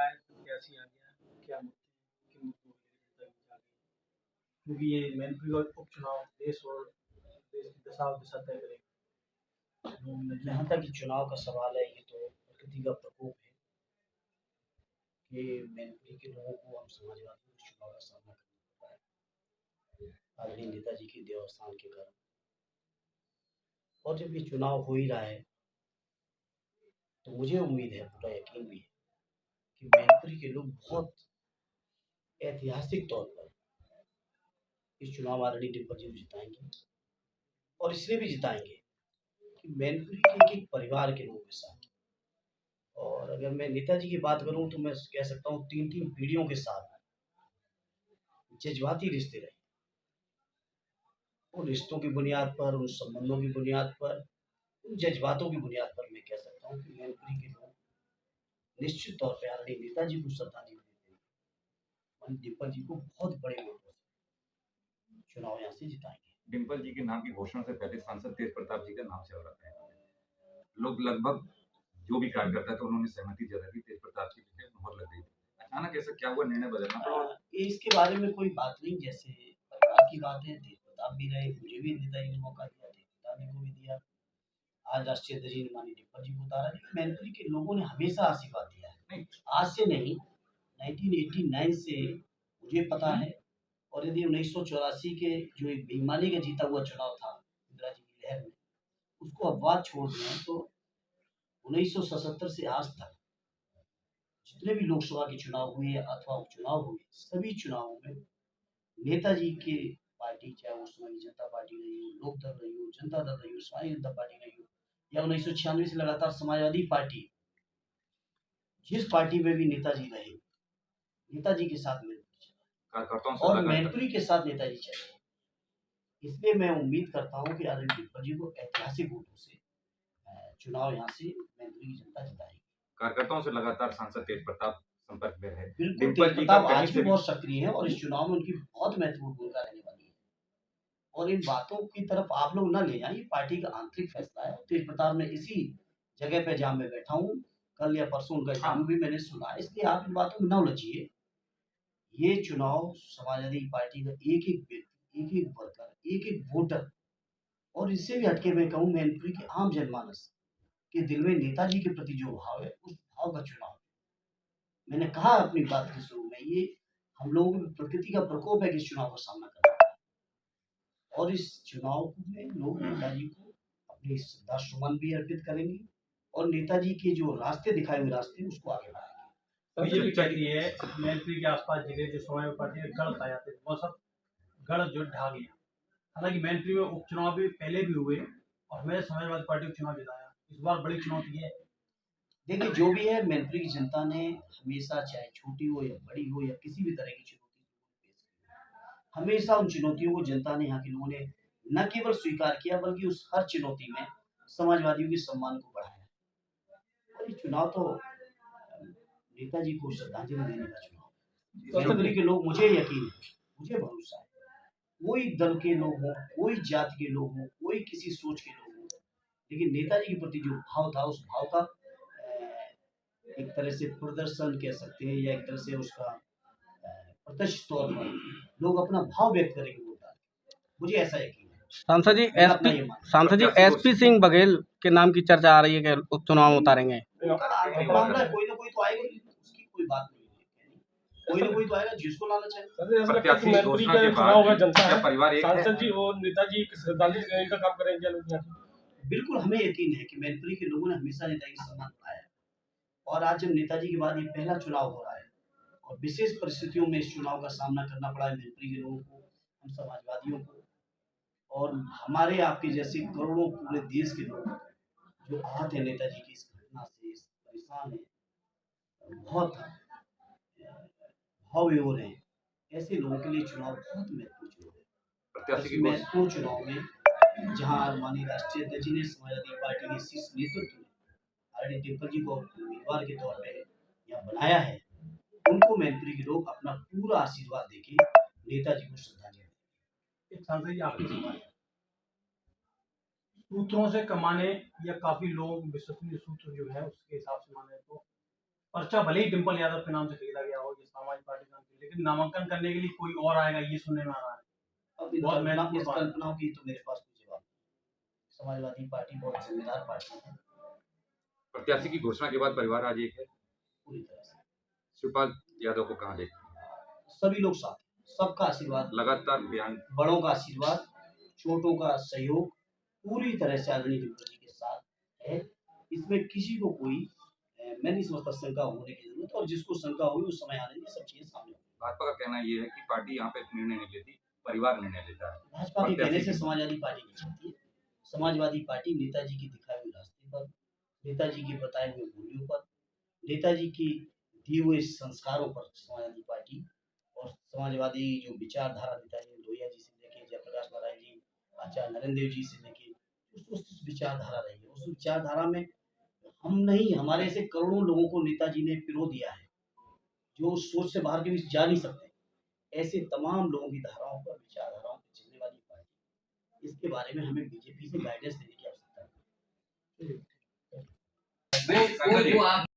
आए, प्रत्याशी आ गया, क्या मुद्दे किन मुद्दों को लेकर जनता के बीच आ गए? क्योंकि ये मैनपुरी और उपचुनाव देश और देश की दशा और दिशा तय करेगा। जहाँ तक चुनाव का सवाल है, ये तो प्रकृति का प्रकोप है कि मैनपुरी के लोगों को हम समाजवादी को चुनाव का सामना करना पड़ रहा है आदरणीय नेताजी के देवस्थान के कारण। और जब ये चुनाव हो ही रहा है तो मुझे उम्मीद है, पूरा यकीन भी है कि मैनपुरी के लोग बहुत ऐतिहासिक तौर पर इस चुनाव आदरणीय डिम्पल जी को जिताएंगे। और इसलिए भी जिताएंगे कि मैनपुरी के एक परिवार के लोगों के साथ, और अगर मैं नेताजी की बात करूं तो मैं कह सकता हूं 3-3 पीढ़ियों के साथ जज्बाती रिश्ते रहे। उन रिश्तों की बुनियाद पर, उन संबंधों की बुनियाद पर, उन जज्बातों की बुनियाद पर मैं कह सकता हूँ कि मैनपुरी के लोग निश्चित तौर पर आदरणीय नेताजी को श्रद्धांजलि देते हैं, डिम्पल जी को बहुत बड़े वोटों से चुनाव यहाँ से जिताएंगे। डिम्पल जी के नाम की घोषणा से पहले सांसद तेज प्रताप जी का नाम चल रहा है। लोग लगभग जो भी कार्यकर्ता थे उन्होंने सहमति जताई थी, तेज प्रताप जी की मोहर लग गई। अचानक ऐसा क्या हुआ, निर्णय बदलना पड़ा? इसके बारे में कोई बात नहीं, जैसे परिवार की बात है, तेज प्रताप भी रहे, मुझे भी नेताजी ने मौका दिया, तेज प्रताप जी को भी दिया, आज राष्ट्रीय अध्यक्ष ने माननीय डिम्पल जी को उतारा। लेकिन मैनपुरी के लोगों ने हमेशा आशीर्वाद दिया है, आज से नहीं, 1989 से मुझे पता है। और यदि 1984 के जो एक बेईमानी का जीता हुआ चुनाव था इंदिरा जी की लहर में, उसको अपवाद छोड़ दें तो 1977 से आज तक जितने भी लोकसभा के चुनाव हुए अथवा उपचुनाव हुए, सभी चुनावों में नेताजी के पार्टी, चाहे वो समाजवादी जनता पार्टी रही हो, लोक दल रही हो, जनता दल रही हो, समाजवादी जनता पार्टी रही हो, या 1996 से लगातार समाजवादी पार्टी, जिस पार्टी में भी नेताजी रहे, नेताजी के साथ मैनपुरी और मैनपुरी के साथ नेताजी चले। इसलिए मैं उम्मीद करता हूँ कि आदरणीय डिम्पल जी को ऐतिहासिक वोटों से चुनाव यहाँ से मैनपुरी की जनता जिताएगी। कार्यकर्ताओं से लगातार सांसद तेज प्रताप संपर्क में है। बिल्कुल, तेज प्रताप आज भी बहुत सक्रिय है और इस चुनाव में उनकी बहुत महत्वपूर्ण भूमिका रहने वाली है। और इन बातों की तरफ आप लोग न ले जाएं, ये पार्टी का आंतरिक फैसला है। तेज प्रताप ने इसी जगह पे जहाँ मैं बैठा हूँ, कल या परसों उनका इंटरव्यू भी मैंने सुना, इसलिए आप इन बातों में न उलझिए। ये चुनाव समाजवादी पार्टी का एक एक व्यक्ति, एक एक वर्कर, एक एक वोटर, और इससे भी हटके मैं कहूँ मैनपुरी के आम जनमानस के दिल में नेताजी के प्रति जो भाव है, उस भाव का चुनाव। मैंने कहा अपनी बात के शुरू में, ये हम लोगों की प्रकृति का प्रकोप है कि इस चुनाव का सामना करना है। और इस चुनाव में लोग नेताजी को अपनी श्रद्धा सुमन भी अर्पित करेंगे और नेताजी के जो रास्ते दिखाए हुए रास्ते उसको आगे बढ़ाएंगे। बीजेपी कहती है मैनपुरी के आसपास जगह जो समाजवादी पार्टी के गढ़ पाए जाते वो सब गढ़ जो ढा गया। हालांकि मैनपुरी में उपचुनाव भी पहले भी हुए और हमें समाजवादी पार्टी को चुनाव जिताया। इस बार बड़ी चुनौती है। देखिए, जो भी है, मैनपुरी की जनता ने हमेशा, चाहे छोटी हो या बड़ी हो या किसी भी तरह की चुनौती, हमेशा उन चुनौतियों को जनता ने, यहाँ के लोगों ने न केवल स्वीकार किया बल्कि उस हर चुनौती में समाजवादियों के सम्मान को बढ़ाया। और ये चुनाव तो नेताजी को श्रद्धांजलि देने का चुनाव। मैनपुरी के लोग, मुझे यकीन है, मुझे भरोसा है, कोई दल के लोग हों, कोई जाति के लोग हों, कोई किसी सोच के लोग हों, लेकिन नेताजी के प्रति जो भाव था, उस भाव का एक तरह से प्रदर्शन कह सकते हैं, या एक तरह से उसका प्रत्यक्ष तौर पर लोग अपना भाव व्यक्त करेंगे वोट डाल के। मुझे ऐसा यकीन है। सांसद जी एसपी सिंह बघेल के नाम की चर्चा आ रही है कि उपचुनाव में उतारेंगे। मामला कोई ना कोई तो आएगा, उसकी कोई बात नहीं है, कोई ना कोई तो आएगा जिसको लाना चाहिए। मैनपुरी का चुनाव होगा, जनता है, परिवार एक सांसद जी और नेताजी श्रद्धांजलि देने का काम करेंगे। बिल्कुल, हमें यकीन है कि मैनपुरी के लोगों ने हमेशा नेताजी का सम्मान पाया, और आज जब नेताजी के बाद ये पहला चुनाव हो रहा है और विशेष परिस्थितियों में इस चुनाव का सामना करना पड़ा है मैनपुरी के लोगों को, हम समाजवादियों को, और हमारे आपके जैसे करोड़ों पूरे देश के लोग जो आहत है नेताजी की इस घटना से, परेशान है, बहुत भाव विभोर है, ऐसे लोगों के लिए चुनाव बहुत महत्वपूर्ण चुनाव में जहां माननीय राष्ट्रीय अध्यक्ष ने समाजवादी पार्टी के शीर्ष नेतृत्व में आदरणीय डिम्पल जी को उम्मीदवार के तौर पर यहाँ बनाया है, उनको मैनपुरी के लोग अपना पूरा आशीर्वाद देके नेताजी को श्रद्धांजलि देंगे। सूत्रों से कमाने या काफी लोग विश्वसनीय सूत्र जो है उसके हिसाब से माने तो पर्चा भले ही डिम्पल यादव के नाम से खरीदा गया हो, ये समाजवादी पार्टी का नाम, लेकिन नामांकन करने के लिए कोई और आएगा, ये सुनने में आ रहा है। अब इन बहुत कल्पना महत्वपूर्ण इस बात है। कल्पनाओं की तो मेरे पास कोई जवाब नहीं। समाजवादी पार्टी बहुत जिम्मेदार पार्टी है प्रत्याशी की घोषणा के बाद परिवार आज एक है। पूरी तरह से। शिवपाल यादव को कहाँ देखते हैं? सभी लोग साथ हैं, सबका आशीर्वाद, लगातार बयान बड़ों का आशीर्वाद, छोटों का सहयोग पूरी तरह से आदरणीय डिम्पल जी के साथ है। इसमें किसी को कोई मैं नहीं समझता शंका होने की जरूरत, और जिसको शंका होगी उस समय आने की सब चीजें सामने होंगी। भाजपा का कहना ये है कि पार्टी यहाँ पे निर्णय नहीं लेती, परिवार निर्णय लेता है। भाजपा के कहने से समाजवादी पार्टी नहीं चलती है। समाजवादी पार्टी नेताजी की दिखाए हुए रास्ते पर, नेताजी के बताए हुए मूल्यों पर, नेताजी की दिए हुए संस्कारों पर समाजवादी पार्टी और समाजवादी जो विचारधारा नेताजी लोहिया जी से लेके जयप्रकाश नारायण जी, आचार्य नरेंद्र देव जी से लेके उस विचारधारा रही है। उस विचारधारा में हम नहीं, हमारे ऐसे करोड़ों लोगों को नेताजी ने पिरो दिया है, जो सोच से बाहर के भी जा नहीं सकते। ऐसे तमाम लोगों की धाराओं पर, विचारधाराओं पर चलने वाली पार्टी, इसके बारे में हमें बीजेपी से गाइडेंस लेने की आवश्यकता है। नहीं,